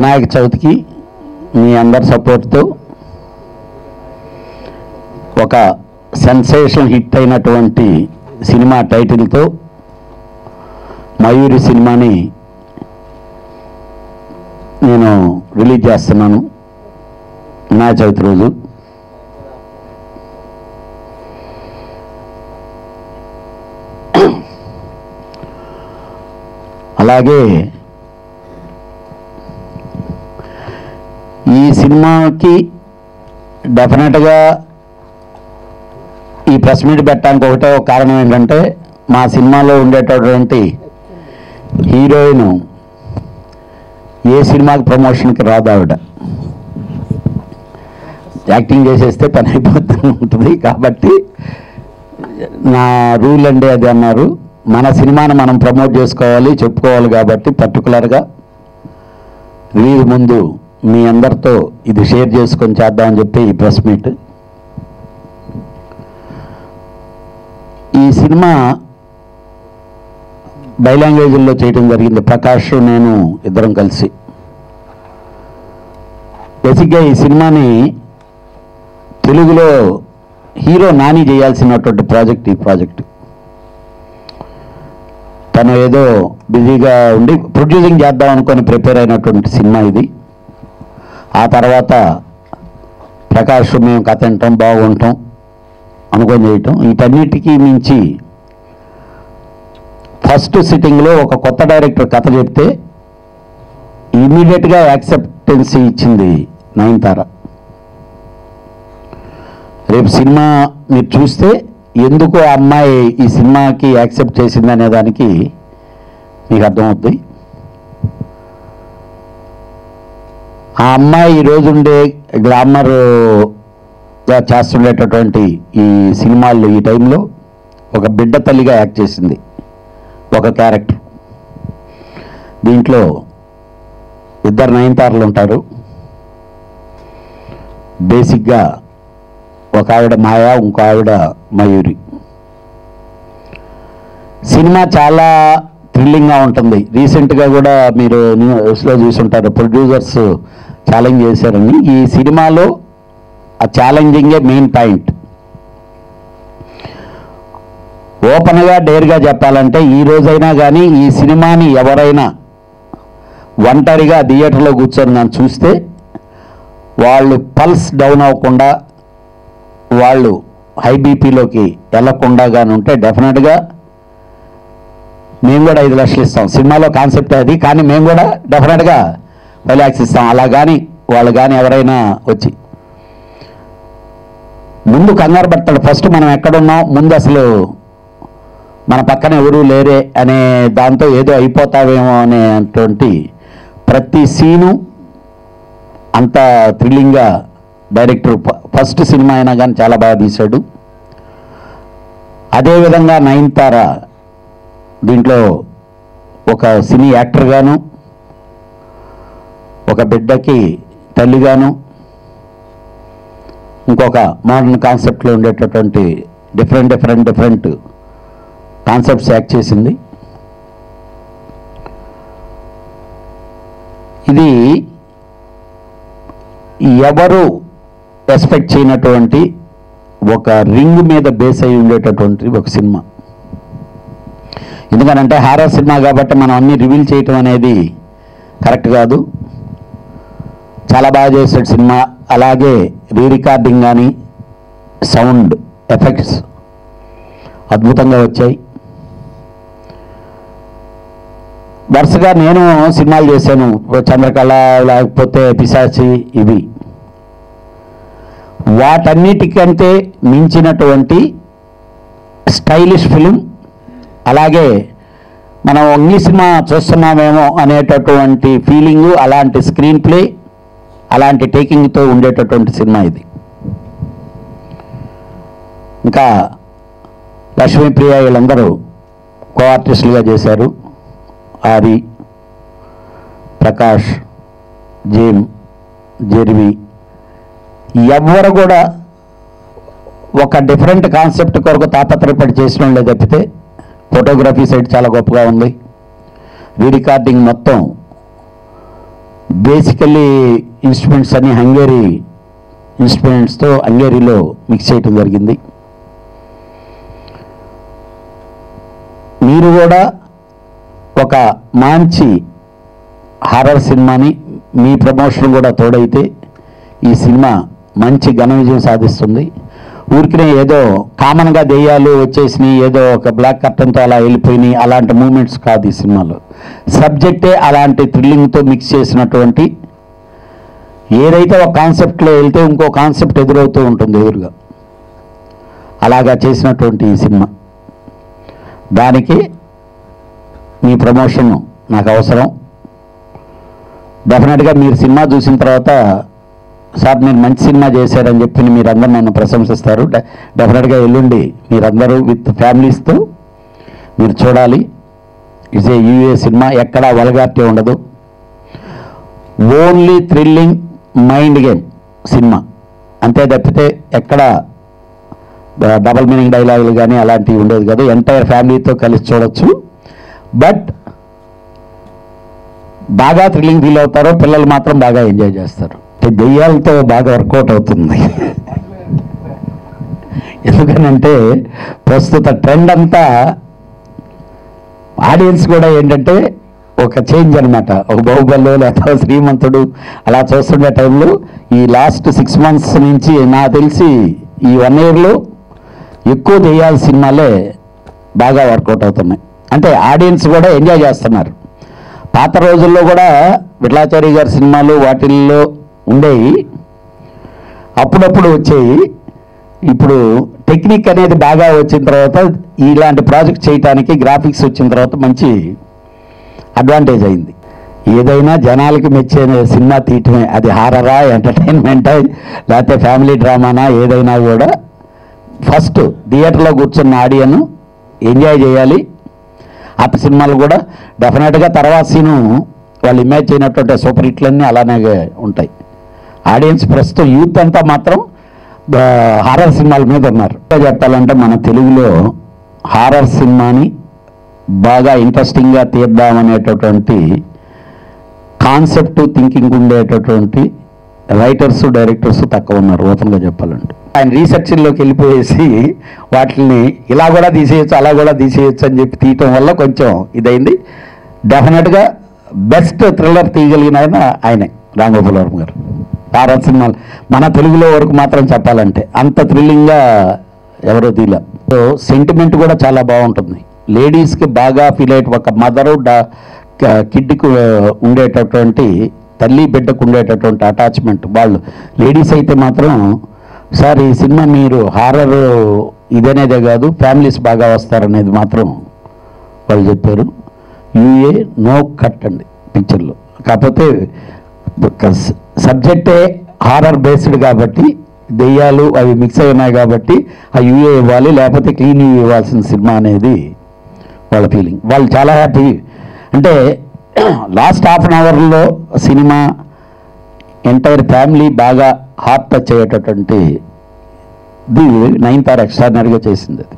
వినాయక చవితికి మీ అందరి సపోర్ట్తో ఒక సెన్సేషన్ హిట్ అయినటువంటి సినిమా టైటిల్తో మయూరి సినిమాని నేను రిలీజ్ చేస్తున్నాను వినాయక చవితి రోజు. అలాగే ఈ సినిమాకి డెఫినెట్గా ఈ ప్రెస్ మీట్ పెట్టడానికి ఒకటే ఒక కారణం ఏంటంటే మా సినిమాలో ఉండేటటువంటి హీరోయిన్ ఏ సినిమాకి ప్రమోషన్కి రాదు. ఆవిడ యాక్టింగ్ చేసేస్తే పని అయిపోతూ ఉంటుంది. కాబట్టి నా రూల్ అండి అది అన్నారు. మన సినిమాని మనం ప్రమోట్ చేసుకోవాలి, చెప్పుకోవాలి. కాబట్టి పర్టికులర్గా రిలీజ్ ముందు మీ అందరితో ఇది షేర్ చేసుకొని చేద్దామని చెప్పి ఈ ప్రెస్ మీట్. ఈ సినిమా బైలాంగ్వేజ్లో చేయడం జరిగింది. ప్రకాష్ నేను ఇద్దరం కలిసి. బేసిక్గా ఈ సినిమాని తెలుగులో హీరో నాని చేయాల్సినటువంటి ప్రాజెక్ట్ ఈ ప్రాజెక్ట్. తను ఏదో బిజీగా ఉండి ప్రొడ్యూసింగ్ చేద్దాం అనుకొని ప్రిపేర్ అయినటువంటి సినిమా ఇది. ఆ తర్వాత ప్రకాష్ మేము కథ వింటాం బాగుంటాం అనుకొని చేయటం. వీటన్నిటికీ మించి ఫస్ట్ సిట్టింగ్లో ఒక కొత్త డైరెక్టర్ కథ చెప్తే ఇమీడియట్గా యాక్సెప్టెన్సీ ఇచ్చింది నయనతార. రేపు సినిమా మీరు చూస్తే ఎందుకు ఆ అమ్మాయి ఈ సినిమాకి యాక్సెప్ట్ చేసింది అనే దానికి మీకు అర్థమవుతుంది. ఆ అమ్మాయి ఈరోజు ఉండే గ్లామర్గా చేస్తుండేటటువంటి ఈ సినిమాల్లో ఈ టైంలో ఒక బిడ్డ తల్లిగా యాక్ట్ చేసింది ఒక క్యారెక్టర్. దీంట్లో ఇద్దరు నయనతారలు ఉంటారు. బేసిక్గా ఒక ఆవిడ మాయా, ఇంకో ఆవిడ మయూరి. సినిమా చాలా థ్రిల్లింగ్గా ఉంటుంది. రీసెంట్గా కూడా మీరు న్యూస్లో చూసుంటారు, ప్రొడ్యూసర్స్ ఛాలెంజ్ చేశారని. ఈ సినిమాలో ఆ ఛాలెంజింగే మెయిన్ పాయింట్. ఓపెన్గా డేర్గా చెప్పాలంటే ఈ రోజైనా కానీ ఈ సినిమాని ఎవరైనా ఒంటరిగా థియేటర్లో కూర్చొని నన్ను చూస్తే వాళ్ళు పల్స్ డౌన్ అవ్వకుండా, వాళ్ళు హై బీపీలోకి వెళ్ళకుండా కానీ ఉంటే డెఫినెట్గా మేము కూడా 5 లక్షలు ఇస్తాం. సినిమాలో కాన్సెప్ట్ అది, కానీ మేము కూడా డెఫినెట్గా 5 lakhs ఇస్తాం. అలా కానీ వాళ్ళు కానీ ఎవరైనా వచ్చి ముందు కంగారు పడతాడు. ఫస్ట్ మనం ఎక్కడున్నాం, ముందు అసలు మన పక్కన ఎవరూ లేరే అనే దాంతో ఏదో అయిపోతావేమో అనేటువంటి ప్రతి సీను అంత థ్రిల్లింగ్గా డైరెక్టర్ ఫస్ట్ సినిమా అయినా కానీ చాలా బాగా తీశాడు. అదేవిధంగా నయనతార దీంట్లో ఒక సినీ యాక్టర్గాను, ఒక బిడ్డకి తల్లిగాను, ఇంకొక మోడర్న్ కాన్సెప్ట్లో ఉండేటటువంటి డిఫరెంట్ కాన్సెప్ట్స్ యాక్ట్ చేసింది. ఇది ఎవరు ఎక్స్పెక్ట్ చేయనటువంటి ఒక రింగ్ మీద బేస్ అయి ఉండేటటువంటి ఒక సినిమా. ఎందుకనంటే హారర్ సినిమా కాబట్టి మనం అన్నీ రివీల్ చేయటం అనేది కరెక్ట్ కాదు. చాలా బాగా చేసాడు సినిమా. అలాగే రికార్డింగ్ కానీ సౌండ్ ఎఫెక్ట్స్ అద్భుతంగా వచ్చాయి. వరుసగా నేను సినిమాలు చేశాను, చంద్రకళ, లేకపోతే పిశాచి, ఇవి. వాటన్నిటికంటే మించినటువంటి స్టైలిష్ ఫిలిం. అలాగే మనం ఇంగ్లీష్ సినిమా చూస్తున్నామేమో అనేటటువంటి ఫీలింగు, అలాంటి స్క్రీన్ ప్లే, అలాంటి టేకింగ్తో ఉండేటటువంటి సినిమా ఇది. ఇంకా లక్ష్మీప్రియ వీళ్ళందరూ కో ఆర్టిస్టులుగా చేశారు. ఆరి, ప్రకాష్, జెర్వి ఎవ్వరు కూడా ఒక డిఫరెంట్ కాన్సెప్ట్ కొరకు తాపత్రయపడి చేసిన వాళ్ళే తప్పితే ఫోటోగ్రఫీ సైడ్ చాలా గొప్పగా ఉంది. రికార్డింగ్ మొత్తం బేసికల్లీ ఇన్స్ట్రుమెంట్స్ అన్ని హంగేరీ ఇన్స్ట్రుమెంట్స్తో హంగేరీలో మిక్స్ చేయటం జరిగింది. మీరు కూడా ఒక మంచి హారర్ సినిమాని మీ ప్రమోషన్ కూడా తోడైతే ఈ సినిమా మంచి ఘన విజయం సాధిస్తుంది. ఊరికినే ఏదో కామన్గా దెయ్యాలు వచ్చేసినాయి, ఏదో ఒక బ్లాక్ కర్టన్తో అలా వెళ్ళిపోయినాయి, అలాంటి మూమెంట్స్ కాదు ఈ సినిమాలో. సబ్జెక్టే అలాంటి థ్రిల్లింగ్తో మిక్స్ చేసినటువంటి, ఏదైతే ఒక కాన్సెప్ట్లో వెళ్తే ఇంకో కాన్సెప్ట్ ఎదురవుతూ ఉంటుంది ఎదురుగా, అలాగా చేసినటువంటి ఈ సినిమా. దానికి మీ ప్రమోషన్ నాకు అవసరం. డెఫినెట్గా మీరు సినిమా చూసిన తర్వాత సార్ మీరు మంచి సినిమా చేశారని చెప్పి మీరందరూ నన్ను ప్రశంసిస్తారు. డెఫినెట్గా ఎల్లుండి మీరందరూ విత్ ఫ్యామిలీస్తో మీరు చూడాలి. ఇట్స్ ఏ యూఏ సినిమా, ఎక్కడా వల్గారిటీ ఉండదు, only thrilling mind game cinema అంతే తప్పితే ఎక్కడ డబల్ మీనింగ్ డైలాగులు కానీ అలాంటివి ఉండేది కాదు. ఎంటైర్ ఫ్యామిలీతో కలిసి చూడొచ్చు. బట్ బాగా థ్రిల్లింగ్ ఫీల్ అవుతారో పిల్లలు మాత్రం బాగా ఎంజాయ్ చేస్తారు. దెయ్యాలతో బాగా వర్కౌట్ అవుతుంది. ఎందుకనంటే ప్రస్తుత ట్రెండ్ అంతా ఆడియన్స్ కూడా ఏంటంటే ఒక చేంజ్ అనమాట. ఒక బాహుబలి లేదా శ్రీమంతుడు అలా చూస్తుండే టైంలో ఈ లాస్ట్ 6 months నుంచి నాకు తెలిసి ఈ 1 yearలో ఎక్కువ దెయ్యాల సినిమాలే బాగా వర్కౌట్ అవుతున్నాయి. అంటే ఆడియన్స్ కూడా ఎంజాయ్ చేస్తున్నారు. పాత రోజుల్లో కూడా విఠలాచారి గారి సినిమాలు వాటిల్లో ఉండేవి, అప్పుడప్పుడు వచ్చేవి. ఇప్పుడు టెక్నిక్ అనేది బాగా వచ్చిన తర్వాత ఇలాంటి ప్రాజెక్ట్ చేయడానికి గ్రాఫిక్స్ వచ్చిన తర్వాత మంచి అడ్వాంటేజ్ అయింది. ఏదైనా జనాలకి మెచ్చే సినిమా తీయటమే, అది హారరా, ఎంటర్టైన్మెంటా, లేకపోతే ఫ్యామిలీ డ్రామానా, ఏదైనా కూడా ఫస్ట్ థియేటర్లో కూర్చున్న ఆడియన్ ఎంజాయ్ చేయాలి. ఆ సినిమాలు కూడా డెఫినెట్గా తర్వాత సీను వాళ్ళు ఇమేజ్ చేయనటువంటి సూపర్ హిట్లన్నీ అలానే ఉంటాయి. ఆడియన్స్ ప్రస్తుతం యూత్ అంతా మాత్రం హారర్ సినిమాల మీద ఉన్నారు. చెప్పాలంటే మన తెలుగులో హారర్ సినిమాని బాగా ఇంట్రెస్టింగ్గా తీద్దామనేటటువంటి కాన్సెప్ట్ థింకింగ్ ఉండేటటువంటి రైటర్స్ డైరెక్టర్స్ తక్కువ ఉన్నారు ఓపెన్గా చెప్పాలంటే. ఆయన రీసెర్చ్లోకి వెళ్ళిపోయేసి వాటిని ఇలా కూడా తీసేయచ్చు అలా కూడా తీసేయచ్చు అని చెప్పి తీయటం వల్ల కొంచెం ఇదైంది. డెఫినెట్గా బెస్ట్ థ్రిల్లర్ తీయగలిగిన ఆయనే రామ్ గోపాల్ వర్మ గారు. హారర్ సినిమాలు మన తెలుగులో వరకు మాత్రం చెప్పాలంటే అంత థ్రిల్లింగ్గా ఎవరో తీయలే. సో సెంటిమెంట్ కూడా చాలా బాగుంటుంది. లేడీస్కి బాగా ఫీల్ అయ్యే ఒక మదరు కిడ్కి ఉండేటటువంటి, తల్లి బిడ్డకు ఉండేటటువంటి అటాచ్మెంట్ వాళ్ళు లేడీస్ అయితే మాత్రం సార్ ఈ సినిమా మీరు హారర్ ఇదనేదే కాదు ఫ్యామిలీస్ బాగా వస్తారనేది మాత్రం వాళ్ళు చెప్పారు. యూఏ నో కట్ అండి పిక్చర్లో. కాకపోతే సబ్జెక్టే హారర్ బేస్డ్ కాబట్టి దెయ్యాలు అవి మిక్స్ అయి ఉన్నాయి కాబట్టి ఆ యూఏ ఇవ్వాలి, లేకపోతే క్లీన్ యూఏ ఇవ్వాల్సిన సినిమా అనేది వాళ్ళ ఫీలింగ్. వాళ్ళు చాలా హ్యాపీ. అంటే లాస్ట్ హాఫ్ అన్ అవర్లో సినిమా ఎంటైర్ ఫ్యామిలీ బాగా హార్ట్ టచ్ అయ్యేటటువంటి నయనతార ఎక్స్ట్రాడినరీగా చేసింది అది.